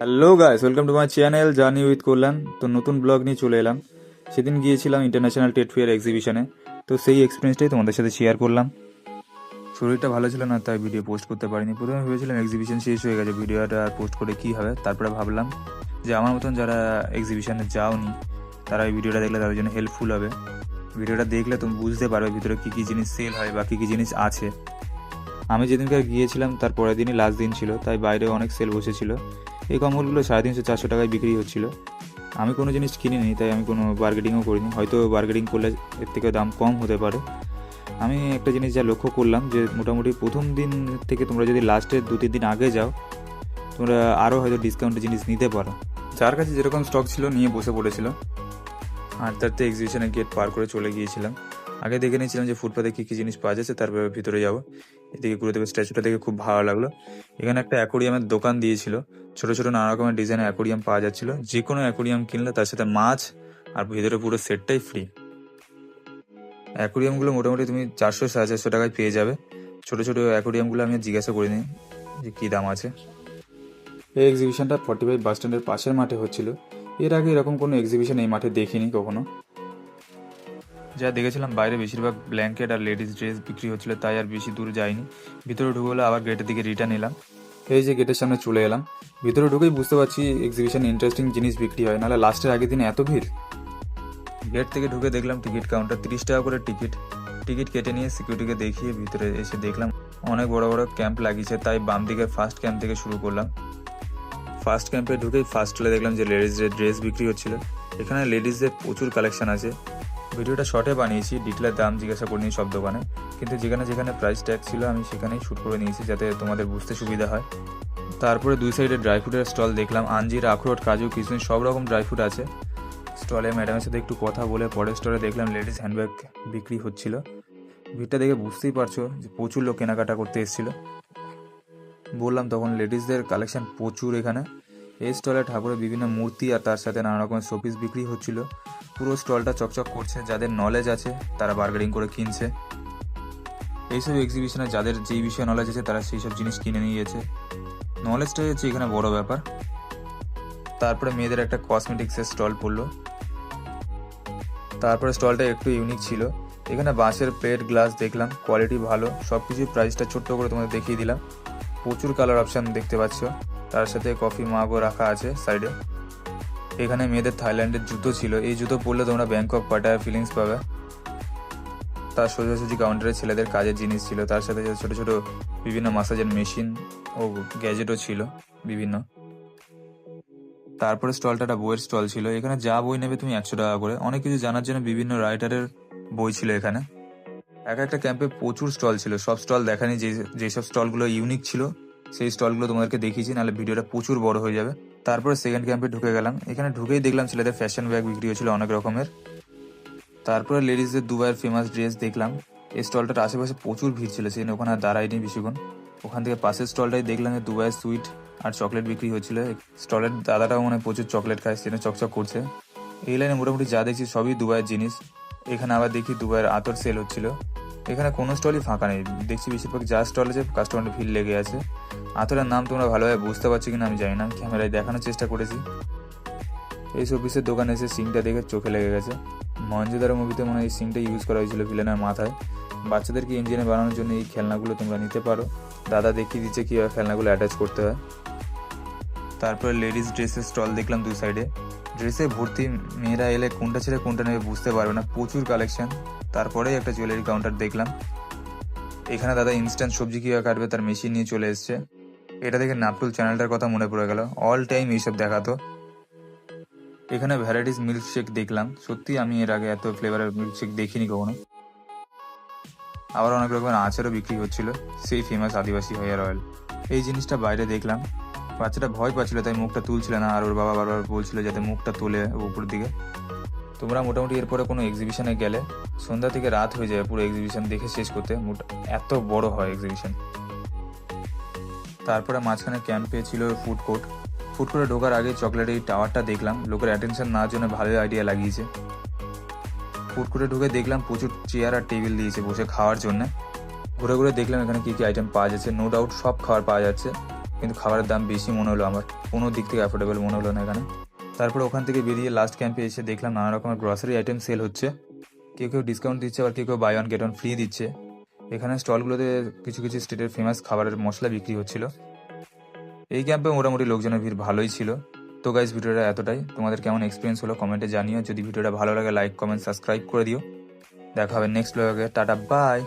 Hello guys, welcome to my channel journey with Kalyan. তো নতুন blog নিয়ে চলে এলাম। সেদিন গিয়েছিলাম ইন্টারন্যাশনাল ট্রেড ফেয়ার এক্সিবিশনে। তো সেই এক্সপিরিয়েন্সটাই তোমাদের সাথে শেয়ার করলাম। শরীরটা ভালো ছিল না, তাই ভিডিও পোস্ট করতে পারিনি। প্রথমে ভেবেছিলাম এক্সিবিশন শেষ হয়ে গেছে, ভিডিওটা আর পোস্ট করে কী হবে। তারপরে ভাবলাম যে আমার মতন যারা এক্সিবিশনে যাওনি তারা এই ভিডিওটা দেখলে তাদের জন্য হেল্পফুল হবে। ভিডিওটা দেখলে তুমি বুঝতে পারবে ভিতরে কী কী জিনিস সেল হয় বা কী কী জিনিস আছে। আমি যেদিনকার গিয়েছিলাম তার পরের দিনই লাস্ট দিন ছিল, তাই বাইরে অনেক সেল বসেছিল। এই কম্বলগুলো 350-400 টাকায় বিক্রি হচ্ছিল। আমি কোনো জিনিস কিনিনি, তাই আমি কোনো বার্গেনিংও করিনি। হয়তো বার্গেনিং করলে এর থেকে দাম কম হতে পারে। আমি একটা জিনিস যা লক্ষ্য করলাম যে মোটামুটি প্রথম দিন থেকে তোমরা যদি লাস্টের 2-3 দিন আগে যাও, তোমরা আরও হয়তো ডিসকাউন্টের জিনিস নিতে পারো। যার কাছে যেরকম স্টক ছিল নিয়ে বসে পড়েছিল। হাঁটতে হাঁটতে এক্সিবিশনের গেট পার করে চলে গিয়েছিলাম। আগে দেখে নিয়েছিলাম যে ফুটপাতে কী কী জিনিস পাওয়া যাচ্ছে, তারপরে ভিতরে যাবো। এদিকে গুরুদেবের স্ট্যাচুটা দেখে খুব ভালো লাগলো। এখানে একটা অ্যাকোরিয়ামের দোকান দিয়েছিল, ছোটো ছোটো নানা রকমের ডিজাইনের অ্যাকোরিয়াম পাওয়া যাচ্ছিলো। যে কোনো অ্যাকোরিয়াম কিনলে তার সাথে মাছ আর ভিতরে পুরো সেটটাই ফ্রি। অ্যাকোরিয়ামগুলো মোটামুটি তুমি 400-450 টাকায় পেয়ে যাবে। ছোটো ছোটো অ্যাকোরিয়ামগুলো আমি জিজ্ঞাসা করিনি যে কী দাম আছে। এই এক্সিবিশনটা 45 বাস স্ট্যান্ডের পাশের মাঠে হচ্ছিল। এর আগে এরকম কোনো এক্সিবিশন এই মাঠে দেখিনি কখনো। যা দেখেছিলাম বাইরে বেশিরভাগ ব্ল্যাঙ্কেট আর লেডিস ড্রেস বিক্রি হচ্ছিল, তাই আর বেশি দূর যাইনি। ভিতরে ঢুকে হলে আবার গেটের দিকে রিটার্ন এলাম। এই যে গেটের সামনে চলে এলাম, ভিতরে ঢুকেই বুঝতে পারছি এক্সিবিশনে ইন্টারেস্টিং জিনিস বিক্রি হয়, নাহলে লাস্টের আগের দিনে এত ভিড়। গেট থেকে ঢুকে দেখলাম টিকিট কাউন্টার, 30 টাকা করে টিকিট কেটে নিয়ে সিকিউরিটিকে দেখিয়ে ভিতরে এসে দেখলাম অনেক বড় বড় ক্যাম্প লাগিয়েছে, তাই বাম দিকের ফার্স্ট ক্যাম্প থেকে শুরু করলাম। ফার্স্ট ক্যাম্পে ঢুকেই ফার্স্ট চলে দেখলাম যে লেডিসদের ড্রেস বিক্রি হচ্ছিল। এখানে লেডিসদের প্রচুর কালেকশন আছে। ভিডিওটা শর্টে বানিয়েছি, ডিটেলের দাম জিজ্ঞাসা করিনি সব দোকানে, কিন্তু যেখানে যেখানে প্রাইস ট্যাগ ছিল আমি সেখানেই শ্যুট করে নিয়েছি যাতে তোমাদের বুঝতে সুবিধা হয়। তারপরে দুই সাইডে ড্রাই ফ্রুটের স্টল দেখলাম, আঞ্জির, আখরোট, কাজু, কিশমিশ সব রকম ড্রাই ফ্রুট আছে। স্টলে ম্যাডামের সাথে একটু কথা বলে পরের স্টলে দেখলাম লেডিস হ্যান্ডব্যাগ বিক্রি হচ্ছিল। ভিড়টা দেখে বুঝতেই পারছো যে প্রচুর লোক কেনাকাটা করতে এসেছিলো। বললাম তখন লেডিসদের কালেকশন প্রচুর এখানে। এই স্টলে ঠাকুরের বিভিন্ন মূর্তি আর তার সাথে নানা রকমের শোপিস বিক্রি হচ্ছিল। পুরো স্টলটা চকচক করছে, যাদের নলেজ আছে তারা বার্গেনিং করে কিনছে। এইসব এক্সিবিশনে যাদের যেই বিষয়ে নলেজ আছে তারা সেই সব জিনিস কিনে নিয়েছে। নলেজটাই হচ্ছে এখানে বড় ব্যাপার। তারপরে মেয়েদের একটা কসমেটিক্সের স্টল পড়লো। তারপরে স্টলটা একটু ইউনিক ছিল, এখানে বাঁশের প্লেট, গ্লাস দেখলাম, কোয়ালিটি ভালো। সব কিছুর প্রাইসটা ছোট্ট করে তোমাদের দেখিয়ে দিলাম। প্রচুর কালার অপশান দেখতে পাচ্ছ, তার সাথে কফি মাগও রাখা আছে সাইডে। এখানে মেয়েদের থাইল্যান্ডের জুতো ছিল, এই জুতো পরলে তোমরা ব্যাংকক পাটায়ার ফিলিংস পাবে। তার সোজাসুজি কাউন্টারে ছেলেদের কাজের জিনিস ছিল, তার সাথে ছোটো ছোটো বিভিন্ন মাসাজের মেশিন ও গ্যাজেটও ছিল বিভিন্ন। তারপরে স্টলটা বইয়ের স্টল ছিল, এখানে যা বই নেবে তুমি 100 টাকা করে। অনেক কিছু জানার জন্য বিভিন্ন রাইটারের বই ছিল এখানে। এক একটা ক্যাম্পে প্রচুর স্টল ছিল, সব স্টল দেখানি। যেসব স্টলগুলো ইউনিক ছিল সেই স্টলগুলো তোমাদেরকে দেখিয়েছি, নাহলে ভিডিওটা প্রচুর বড় হয়ে যাবে। তারপরে সেকেন্ড ক্যাম্পে ঢুকে গেলাম, এখানে ঢুকেই দেখলাম ছেলেদের ফ্যাশন ব্যাগ বিক্রি হচ্ছিল অনেক রকমের। তারপরে লেডিসদের দুবাইয়ের ফেমাস ড্রেস দেখলাম। এই স্টলটার আশেপাশে প্রচুর ভিড় ছিল, সেই ওখানে আর দাঁড়াইনি বেশিক্ষণ। ওখান থেকে পাশের স্টলটাই দেখলাম যে দুবাইয়ের সুইট আর চকলেট বিক্রি হচ্ছিল। স্টলের দাদাটাও মানে প্রচুর চকলেট খায়, সেটা চকচক করছে। এই লাইনে মোটামুটি যা দেখছি সবই দুবাইয়ের জিনিস। এখানে আবার দেখি দুবাইয়ের আতর সেল হচ্ছিল। এখানে কোনো স্টলই ফাঁকা নেই, দেখছি বেশিরভাগ যা স্টল আছে কাস্টমারের ভিড় লেগে আছে। আতরের নাম তোমরা ভালোভাবে বুঝতে পারছো কিনা আমি জানি না, ক্যামেরায় দেখানোর চেষ্টা করেছি। এই শোপিসের দোকানে এসে সিংটা দেখে চোখে লেগে গেছে। মহেঞ্জোদারো মুভিতে মনে হয় এই সিংটা ইউজ করা হয়েছিল ভিলেনের মাথায়। বাচ্চাদেরকে ইঞ্জিনে বানানোর জন্য এই খেলনাগুলো তোমরা নিতে পারো। দাদা দেখিয়ে দিচ্ছে কীভাবে খেলনাগুলো অ্যাটাচ করতে হয়। তারপরে লেডিস ড্রেসের স্টল দেখলাম দুই সাইডে। ড্রেসে ভর্তি, মেয়েরা এলে কোনটা ছেড়ে কোনটা নেবে বুঝতে পারবে না, প্রচুর কালেকশন। তারপরেই একটা জুয়েলারি কাউন্টার দেখলাম, এখানে দাদা ইনস্ট্যান্ট সবজি কীভাবে কাটবে তার মেশিন নিয়ে চলে এসছে। এটা দেখে নাপটুল চ্যানেলটার কথা মনে পড়ে গেল, অল টাইম এইসব দেখাতো। এখানে ভ্যারাইটিস মিল্কশেক দেখলাম, সত্যি আমি এর আগে এত ফ্লেভারের মিল্কশেক দেখিনি কখনো। আবার অনেক রকমের আচারও বিক্রি হচ্ছিল, সেই ফেমাস আদিবাসী হেয়ার অয়েল। এই জিনিসটা বাইরে দেখলাম, বাচ্চাটা ভয় পাচ্ছিল তাই মুখটা তুলছিল না, আর ওর বাবা বারবার বলছিল যাতে মুখটা তুলে উপর দিকে। তোমরা মোটামুটি এরপরে কোনো এক্সিবিশনে গেলে সন্ধ্যা থেকে রাত হয়ে যায় পুরো এক্সিবিশন দেখে শেষ করতে, এত বড় হয় এক্সিবিশন। তারপরে মাঝখানে ক্যাম্পে ছিল ফুড কোর্ট। ফুড কোর্টে ঢোকার আগে চকলেটের এই টাওয়ারটা দেখলাম, লোকের অ্যাটেনশন নেওয়ার জন্য ভালোই আইডিয়া লাগিয়েছে। ফুড কোর্টে ঢুকে দেখলাম প্রচুর চেয়ার আর টেবিল দিয়েছে বসে খাওয়ার জন্য। ঘুরে ঘুরে দেখলাম এখানে কী কী আইটেম পাওয়া যাচ্ছে, নো ডাউট সব খাবার পাওয়া যাচ্ছে। কিন্তু খাবারের দাম বেশি মনে হলো আমার, কোনো দিক থেকে অ্যাফোর্ডেবল মনে হলো না এখানে। তারপরে ওখান থেকে বেরিয়ে লাস্ট ক্যাম্পে এসে দেখলাম নানা রকমের গ্রসারি আইটেম সেল হচ্ছে, কেউ কেউ ডিসকাউন্ট দিচ্ছে, আবার কেউ কেউ buy one get one free দিচ্ছে। এখানে স্টলগুলোতে কিছু কিছু স্টেটের ফেমাস খাবারের মশলা বিক্রি হচ্ছিল। এই ক্যাম্পে মোটামুটি লোকজনের ভিড় ভালোই ছিল। তো গাইজ, ভিডিওটা এতটাই। তোমাদের কেমন এক্সপিরিয়েন্স হলো কমেন্টে জানিও। যদি ভিডিওটা ভালো লাগে লাইক কমেন্ট সাবস্ক্রাইব করে দিও। দেখা হবে নেক্সট ব্লগে। Tata bye.